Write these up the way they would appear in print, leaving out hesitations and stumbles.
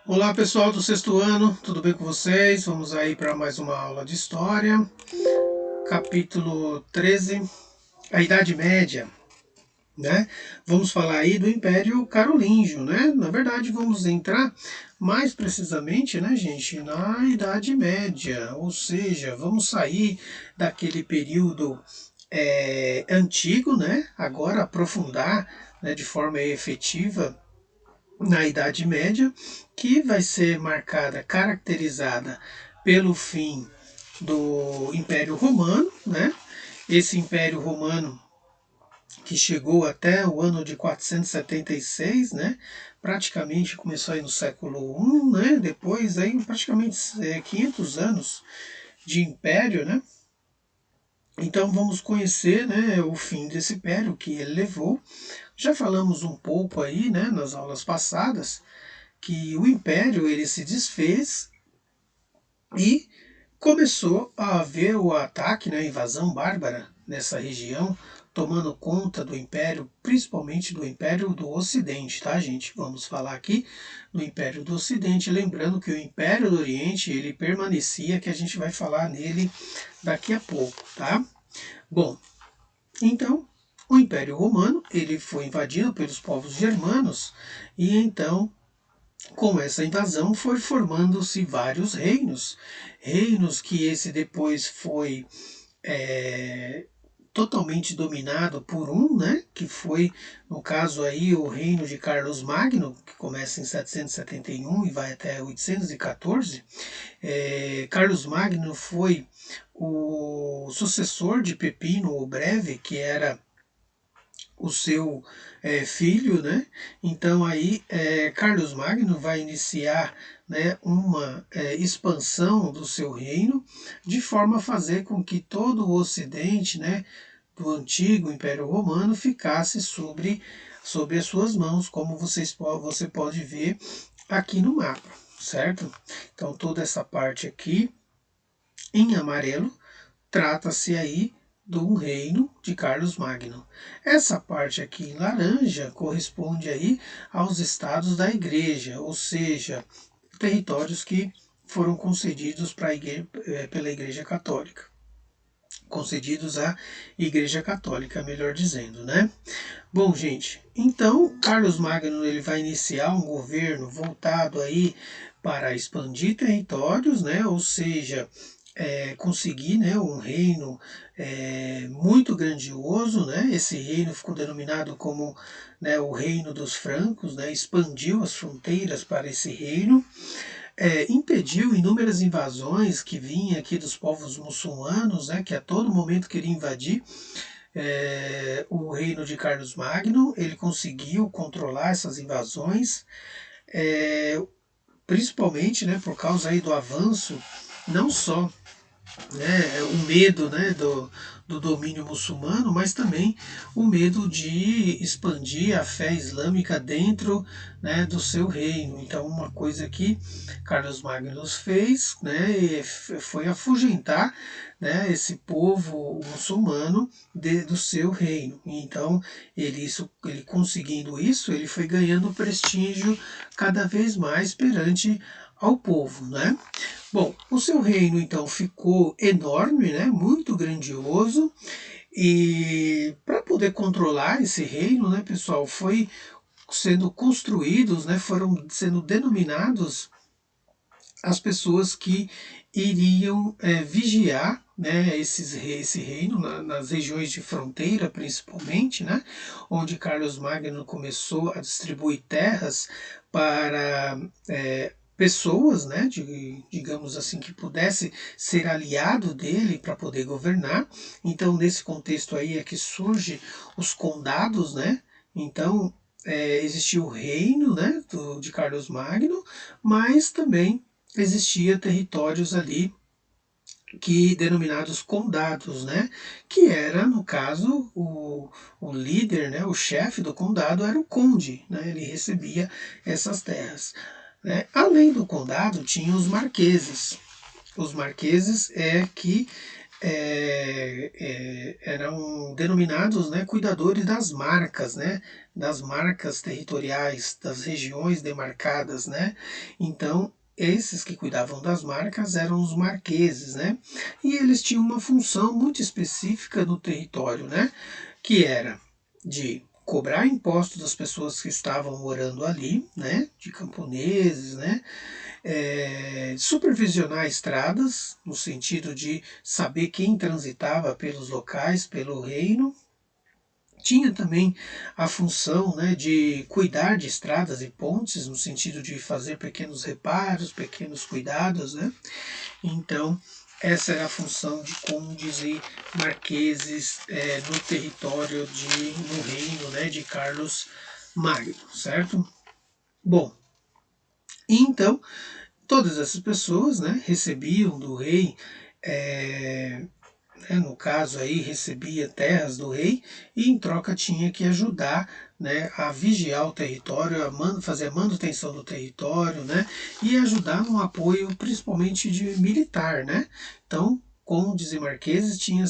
Olá pessoal do sexto ano, tudo bem com vocês? Vamos aí para mais uma aula de História, capítulo 13, a Idade Média, né? Vamos falar aí do Império Carolíngio, né? Na verdade, vamos entrar mais precisamente, né, gente, na Idade Média, ou seja, vamos sair daquele período antigo, né? Agora aprofundar, né, de forma efetiva na Idade Média, que vai ser marcada, caracterizada pelo fim do Império Romano, né? Esse Império Romano que chegou até o ano de 476, né? Praticamente começou aí no século I, né? Depois aí praticamente 500 anos de império, né? Então vamos conhecer, né, o fim desse império que ele levou. Já falamos um pouco aí, né, nas aulas passadas, que o império ele se desfez e começou a haver o ataque, né, a invasão bárbara nessa região, tomando conta do império, principalmente do império do Ocidente, tá, gente? Vamos falar aqui do império do Ocidente, lembrando que o império do Oriente ele permanecia, que a gente vai falar nele daqui a pouco, tá? Bom, então o Império Romano ele foi invadido pelos povos germanos e então com essa invasão foi formando-se vários reinos, reinos que esse depois foi é, totalmente dominado por um, né, que foi, no caso aí, o reino de Carlos Magno, que começa em 771 e vai até 814. Carlos Magno foi o sucessor de Pepino o Breve, que era o seu filho, né? Então aí Carlos Magno vai iniciar, né, uma expansão do seu reino, de forma a fazer com que todo o Ocidente, né, do antigo Império Romano ficasse sobre as suas mãos, como você pode ver aqui no mapa, certo? Então toda essa parte aqui em amarelo trata-se aí de um reino de Carlos Magno. Essa parte aqui em laranja corresponde aí aos estados da igreja, ou seja, territórios que foram concedidos pela Igreja Católica. Concedidos à Igreja Católica, melhor dizendo, né? Bom, gente, então Carlos Magno ele vai iniciar um governo voltado aí para expandir territórios, né? Ou seja, conseguir, né, um reino muito grandioso, né? Esse reino ficou denominado como, né, o Reino dos Francos, né? Expandiu as fronteiras para esse reino, impediu inúmeras invasões que vinham aqui dos povos muçulmanos, né? Que a todo momento queriam invadir o reino de Carlos Magno. Ele conseguiu controlar essas invasões, principalmente, né, por causa aí do avanço, não só, né, o medo, né, do domínio muçulmano, mas também o medo de expandir a fé islâmica dentro, né, do seu reino. Então, uma coisa que Carlos Magnus fez, né, foi afugentar, né, esse povo muçulmano do seu reino. Então, ele conseguindo isso, ele foi ganhando prestígio cada vez mais perante ao povo, né? Bom, o seu reino então ficou enorme, né, muito grandioso, e para poder controlar esse reino, né, pessoal, foi sendo construídos, né, foram sendo denominados as pessoas que iriam vigiar, né, esse reino nas regiões de fronteira, principalmente, né, onde Carlos Magno começou a distribuir terras para pessoas, né, digamos assim, que pudesse ser aliado dele para poder governar. Então, nesse contexto aí é que surge os condados, né? Então, existia o reino, né, de Carlos Magno, mas também existia territórios ali que denominados condados, né? Que era, no caso, o líder, né? O chefe do condado era o conde, né? Ele recebia essas terras, né? Além do condado, tinha os marqueses. Os marqueses é que eram denominados, né, cuidadores das marcas, né, das marcas territoriais, das regiões demarcadas, né. Então, esses que cuidavam das marcas eram os marqueses, né, e eles tinham uma função muito específica no território, né, que era de cobrar impostos das pessoas que estavam morando ali, né, de camponeses, né, supervisionar estradas, no sentido de saber quem transitava pelos locais, pelo reino. Tinha também a função, né, de cuidar de estradas e pontes, no sentido de fazer pequenos reparos, pequenos cuidados, né? Então, essa era a função de condes e marqueses no território no reino, né, de Carlos Magno, certo? Bom, então todas essas pessoas, né, recebiam do rei, é, no caso aí recebia terras do rei e em troca tinha que ajudar, né, a vigiar o território, fazer a manutenção do território, né, e ajudar no apoio principalmente de militar, né. Então, condes e marqueses tinham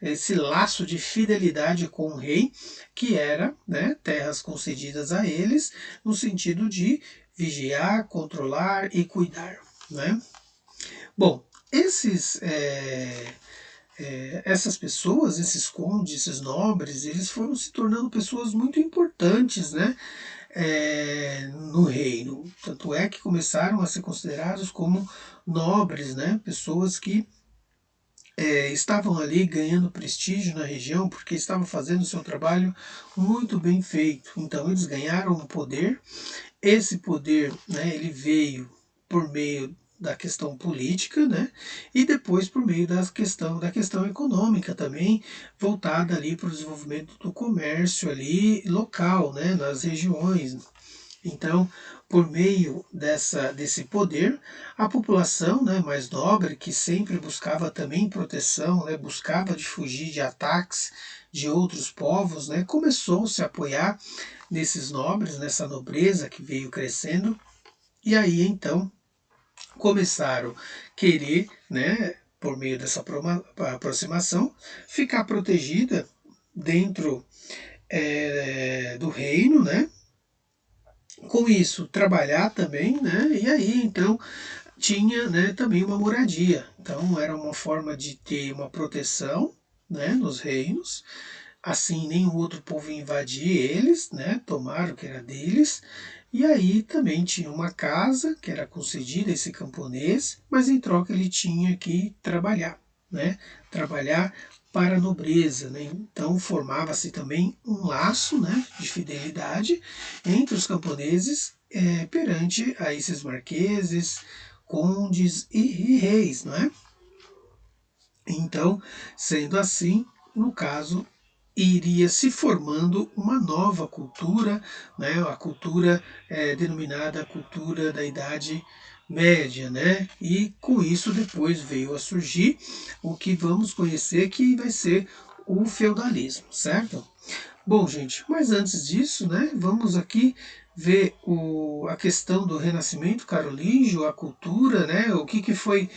esse laço de fidelidade com o rei, que era, né, terras concedidas a eles no sentido de vigiar, controlar e cuidar, né. Bom, essas pessoas, esses condes, esses nobres, eles foram se tornando pessoas muito importantes, né, no reino. Tanto é que começaram a ser considerados como nobres, né, pessoas que estavam ali ganhando prestígio na região porque estavam fazendo o seu trabalho muito bem feito. Então eles ganharam um poder. Esse poder, né, ele veio por meio da questão política, né, e depois por meio da questão econômica também, voltada ali para o desenvolvimento do comércio ali local, né, nas regiões. Então, por meio desse poder, a população, né, mais nobre, que sempre buscava também proteção, né, buscava de fugir de ataques de outros povos, né, começou a se apoiar nesses nobres, nessa nobreza que veio crescendo, e aí então começaram a querer, né, por meio dessa aproximação, ficar protegida dentro do reino, né? Com isso, trabalhar também, né? E aí então tinha, né, também uma moradia. Então era uma forma de ter uma proteção, né, nos reinos. Assim, nenhum outro povo ia invadir eles, né, tomar o que era deles. E aí também tinha uma casa que era concedida a esse camponês, mas em troca ele tinha que trabalhar, né, trabalhar para a nobreza, né? Então formava-se também um laço, né, de fidelidade entre os camponeses perante a esses marqueses, condes e reis, não é? Então, sendo assim, no caso, iria se formando uma nova cultura, né, a cultura denominada cultura da Idade Média, né? E com isso depois veio a surgir o que vamos conhecer que vai ser o feudalismo, certo? Bom, gente, mas antes disso, né, vamos aqui ver a questão do Renascimento carolíngio, a cultura, né, o que foi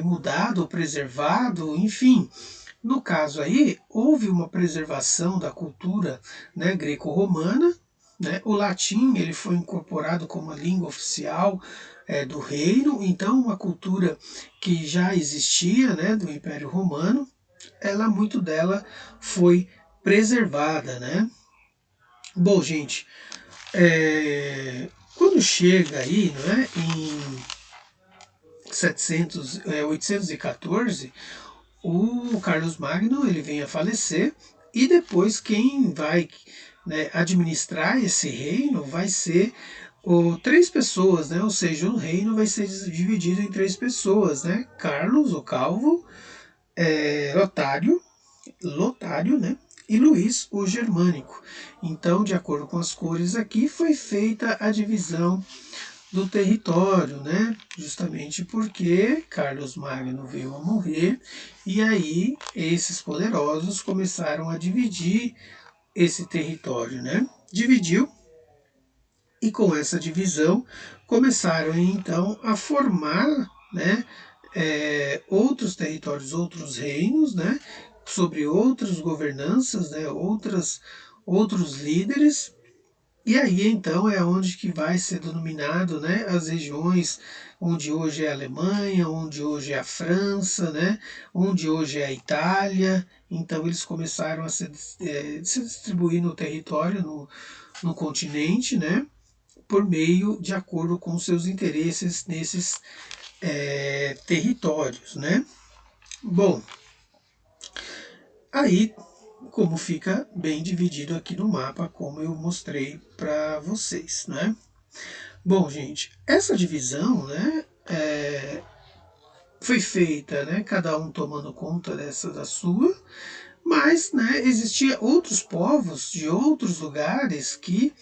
mudado, preservado, enfim. No caso aí, houve uma preservação da cultura, né, greco-romana, né, o latim ele foi incorporado como a língua oficial do reino, então uma cultura que já existia, né, do Império Romano, muito dela foi preservada, né? Bom, gente, quando chega aí, né, em 814, o Carlos Magno ele vem a falecer e depois quem vai, né, administrar esse reino vai ser três pessoas, né? Ou seja, o reino vai ser dividido em três pessoas, né? Carlos, o Calvo, Lotário, né? E Luís, o Germânico. Então, de acordo com as cores aqui, foi feita a divisão do território, né? Justamente porque Carlos Magno veio a morrer e aí esses poderosos começaram a dividir esse território, né? Dividiu e com essa divisão começaram então a formar, né, outros territórios, outros reinos, né, sobre outras governanças, né, outros líderes. E aí então é onde que vai ser denominado, né, as regiões onde hoje é a Alemanha, onde hoje é a França, né, onde hoje é a Itália. Então eles começaram a se distribuir no território, no continente, né, por meio de acordo com seus interesses nesses territórios, né. Bom, aí como fica bem dividido aqui no mapa, como eu mostrei para vocês, né? Bom, gente, essa divisão, né, foi feita, né, cada um tomando conta dessa da sua, mas, né, existia outros povos de outros lugares que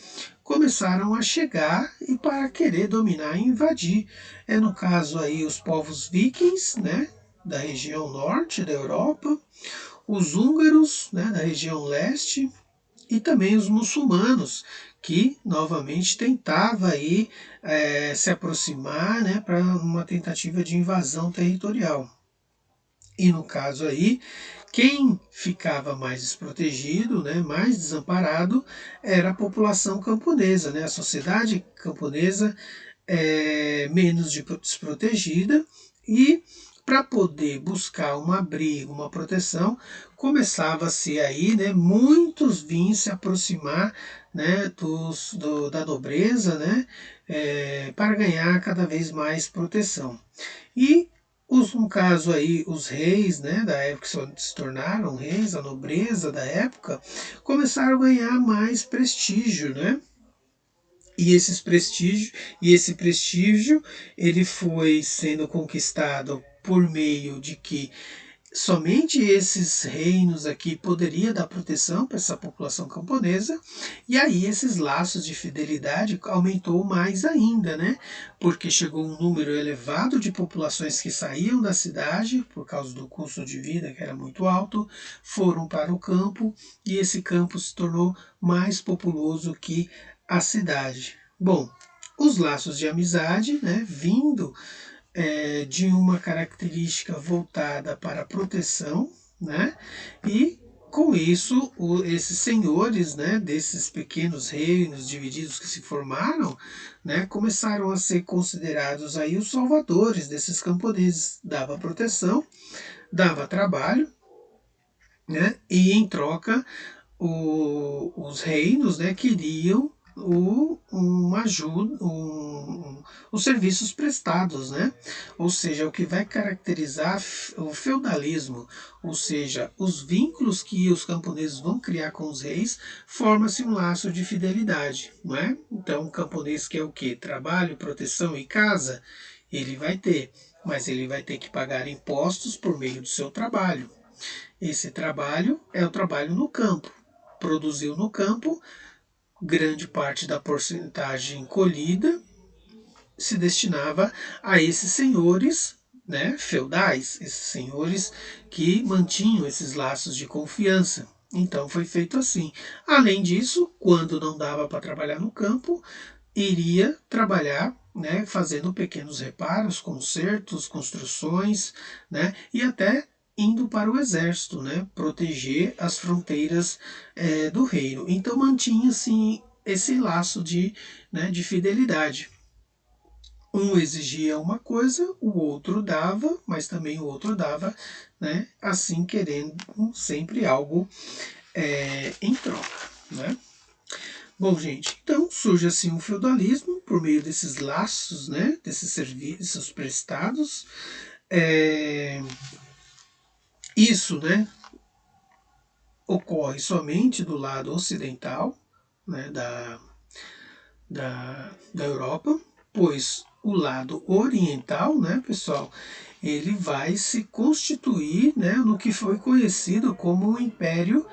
começaram a chegar e para querer dominar e invadir. No caso aí os povos vikings, né, da região norte da Europa, os húngaros, né, da região leste, e também os muçulmanos, que novamente tentava aí se aproximar, né, para uma tentativa de invasão territorial. E no caso aí, quem ficava mais desprotegido, né, mais desamparado, era a população camponesa, né, a sociedade camponesa menos desprotegida, e para poder buscar um abrigo, uma proteção, começava-se aí, né, muitos vinham se aproximar, né, da nobreza, né, para ganhar cada vez mais proteção. E no caso aí, os reis, né, da época que se tornaram reis, a nobreza da época, começaram a ganhar mais prestígio, né? E esse prestígio ele foi sendo conquistado por meio de que somente esses reinos aqui poderia dar proteção para essa população camponesa, e aí esses laços de fidelidade aumentou mais ainda, né? Porque chegou um número elevado de populações que saíam da cidade por causa do custo de vida que era muito alto, foram para o campo, e esse campo se tornou mais populoso que a cidade. Bom, os laços de amizade, né, vindo de uma característica voltada para a proteção, né, e com isso esses senhores, né, desses pequenos reinos divididos que se formaram, né, começaram a ser considerados aí os salvadores desses camponeses. Dava proteção, dava trabalho, né, e em troca os reinos, né, queriam uma ajuda, os serviços prestados, né? Ou seja, o que vai caracterizar o feudalismo, ou seja, os vínculos que os camponeses vão criar com os reis, forma-se um laço de fidelidade, não é? Então, o camponês quer o quê? Trabalho, proteção e casa? Ele vai ter, mas ele vai ter que pagar impostos por meio do seu trabalho. Esse trabalho é o trabalho no campo. Produziu no campo, grande parte da porcentagem colhida se destinava a esses senhores, né, feudais, esses senhores que mantinham esses laços de confiança. Então foi feito assim. Além disso, quando não dava para trabalhar no campo, iria trabalhar, né, fazendo pequenos reparos, consertos, construções, né, e até indo para o exército, né, proteger as fronteiras do reino. Então mantinha-se esse laço né, de fidelidade. Um exigia uma coisa, o outro dava, mas também o outro dava, né, assim querendo sempre algo em troca, né? Bom, gente, então surge assim um feudalismo por meio desses laços, né, desses serviços prestados. Isso, né, ocorre somente do lado ocidental, né, da Europa, pois o lado oriental, né, pessoal, ele vai se constituir, né, no que foi conhecido como o Império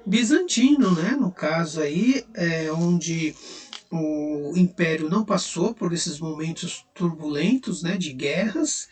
Bizantino, né, no caso aí, onde o Império não passou por esses momentos turbulentos, né, de guerras,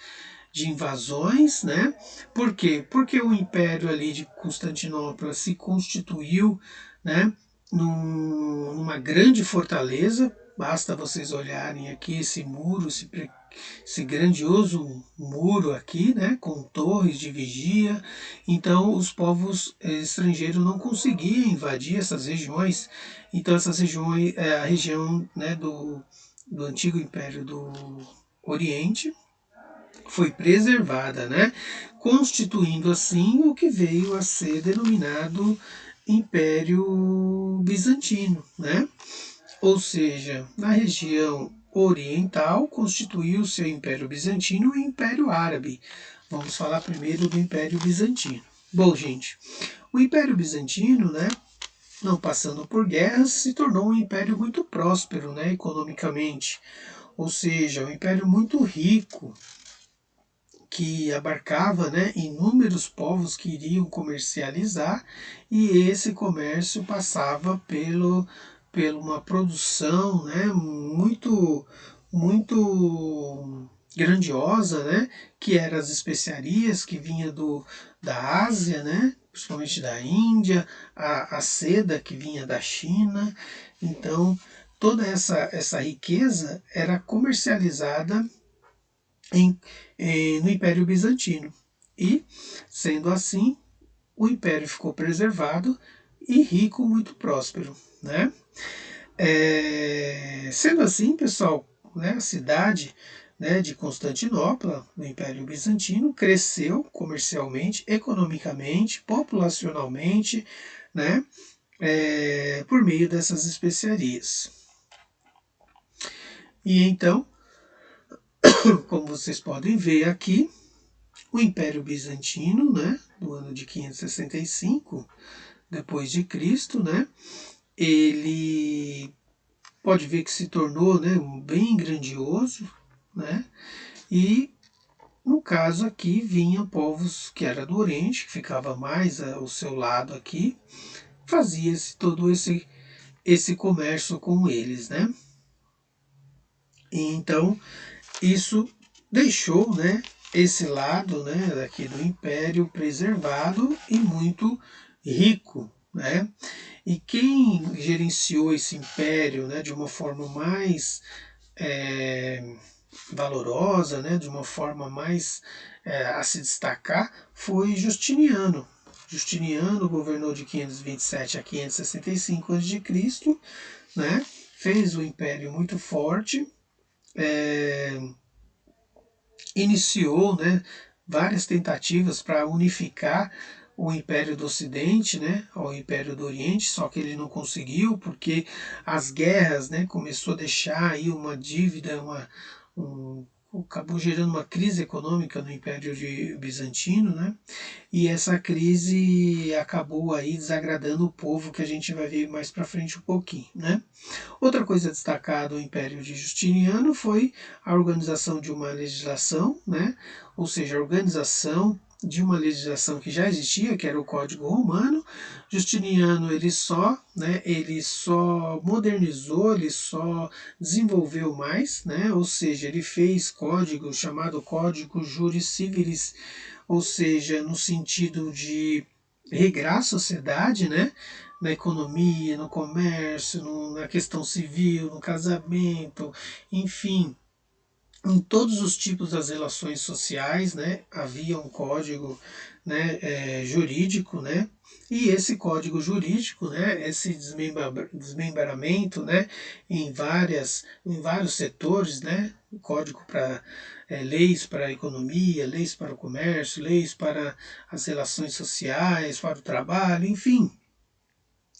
de invasões, né? Por quê? Porque o Império ali de Constantinopla se constituiu, né, numa grande fortaleza, Basta vocês olharem aqui esse muro, esse grandioso muro aqui, né, com torres de vigia. Então os povos estrangeiros não conseguiam invadir essas regiões. Então essas regiões, a região, né, do antigo Império do Oriente foi preservada, né, constituindo assim o que veio a ser denominado Império Bizantino, né? Ou seja, na região oriental constituiu seu Império Bizantino e Império Árabe. Vamos falar primeiro do Império Bizantino. Bom, gente, o Império Bizantino, né, não passando por guerras, se tornou um império muito próspero, né, economicamente. Ou seja, um império muito rico, que abarcava, né, inúmeros povos que iriam comercializar, e esse comércio passava pela uma produção, né, muito grandiosa, né, que eram as especiarias que vinha da Ásia, né, principalmente da Índia, a seda que vinha da China. Então toda essa riqueza era comercializada no Império Bizantino. E, sendo assim, o império ficou preservado e rico, muito próspero, né? Sendo assim, pessoal, né, a cidade, né, de Constantinopla, no Império Bizantino, cresceu comercialmente, economicamente, populacionalmente, né, por meio dessas especiarias. E então, como vocês podem ver aqui, o Império Bizantino, né, do ano de 565 depois de Cristo, né, ele pode ver que se tornou, né, bem grandioso, né, e no caso aqui vinham povos que era do Oriente, que ficava mais ao seu lado aqui, fazia-se todo esse comércio com eles, né. E então isso deixou, né, esse lado, né, daqui do império preservado e muito rico, né? E quem gerenciou esse império, né, de uma forma mais valorosa, né, de uma forma mais a se destacar, foi Justiniano. Justiniano governou de 527 a 565 a.C., né? Fez o império muito forte, iniciou, né, várias tentativas para unificar o Império do Ocidente, né, ao Império do Oriente, só que ele não conseguiu porque as guerras, né, começou a deixar aí uma dívida, acabou gerando uma crise econômica no Império Bizantino, né, e essa crise acabou aí desagradando o povo, que a gente vai ver mais para frente um pouquinho, né. Outra coisa destacada do Império de Justiniano foi a organização de uma legislação, né? Ou seja, a organização de uma legislação que já existia, que era o Código Romano. Justiniano ele só modernizou, ele só desenvolveu mais, né? Ou seja, ele fez código chamado Código Juris Civilis, ou seja, no sentido de regrar a sociedade, né? Na economia, no comércio, na questão civil, no casamento, enfim, em todos os tipos das relações sociais, né, havia um código, né, jurídico, né, e esse código jurídico, né, esse desmembramento, né, em vários setores, né, código para leis para a economia, leis para o comércio, leis para as relações sociais, para o trabalho, enfim,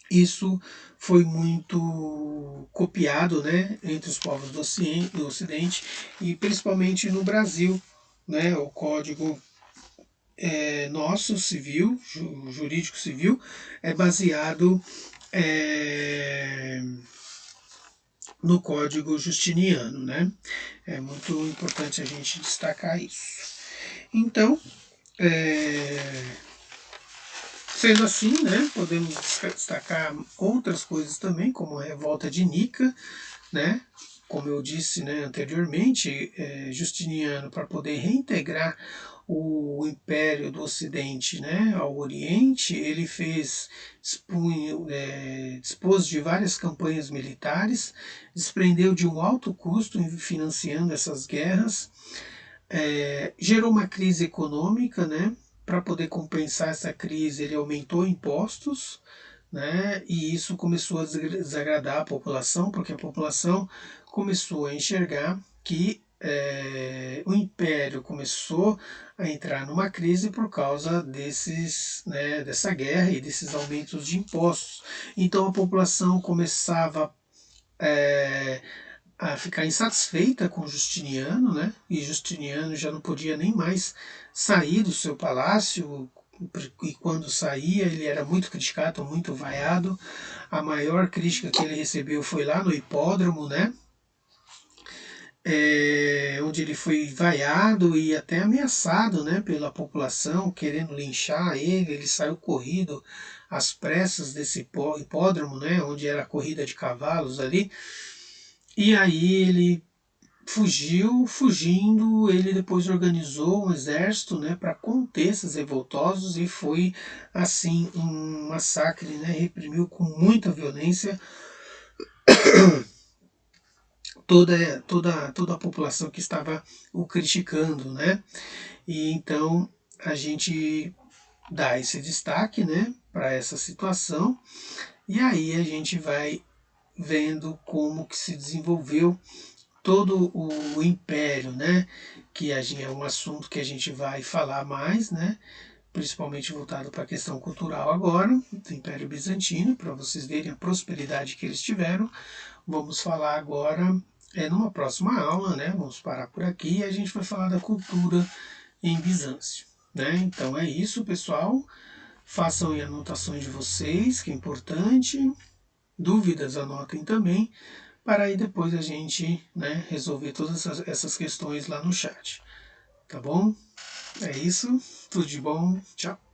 isso foi muito copiado, né, entre os povos do Ocidente e principalmente no Brasil, né, o código nosso civil, jurídico civil, é baseado no código justiniano, né? É muito importante a gente destacar isso. Então, sendo assim, né, podemos destacar outras coisas também, como a revolta de Nica, né, como eu disse, né, anteriormente, Justiniano, para poder reintegrar o Império do Ocidente, né, ao Oriente, ele dispôs de várias campanhas militares, desprendeu de um alto custo financiando essas guerras, gerou uma crise econômica, né? Para poder compensar essa crise, ele aumentou impostos, né? E isso começou a desagradar a população, porque a população começou a enxergar que o império começou a entrar numa crise por causa dessa guerra e desses aumentos de impostos. Então a população começava a ficar insatisfeita com Justiniano, né? E Justiniano já não podia nem mais sair do seu palácio, e quando saía ele era muito criticado, muito vaiado. A maior crítica que ele recebeu foi lá no hipódromo, né? Onde ele foi vaiado e até ameaçado, né, pela população, querendo linchar ele. Ele saiu corrido às pressas desse hipódromo, né, onde era a corrida de cavalos ali. E aí ele fugindo, ele depois organizou um exército, né, para conter esses revoltosos, e foi assim um massacre, né, reprimiu com muita violência toda a população que estava o criticando, né? E então a gente dá esse destaque, né, para essa situação, e aí a gente vai vendo como que se desenvolveu todo o império, né? Que é um assunto que a gente vai falar mais, né? Principalmente voltado para a questão cultural agora, do Império Bizantino, para vocês verem a prosperidade que eles tiveram. Vamos falar agora, numa próxima aula, né? Vamos parar por aqui e a gente vai falar da cultura em Bizâncio, né? Então é isso, pessoal. Façam aí anotações de vocês, que é importante. Dúvidas, anotem também, para aí depois a gente, né, resolver todas essas questões lá no chat. Tá bom? É isso. Tudo de bom. Tchau.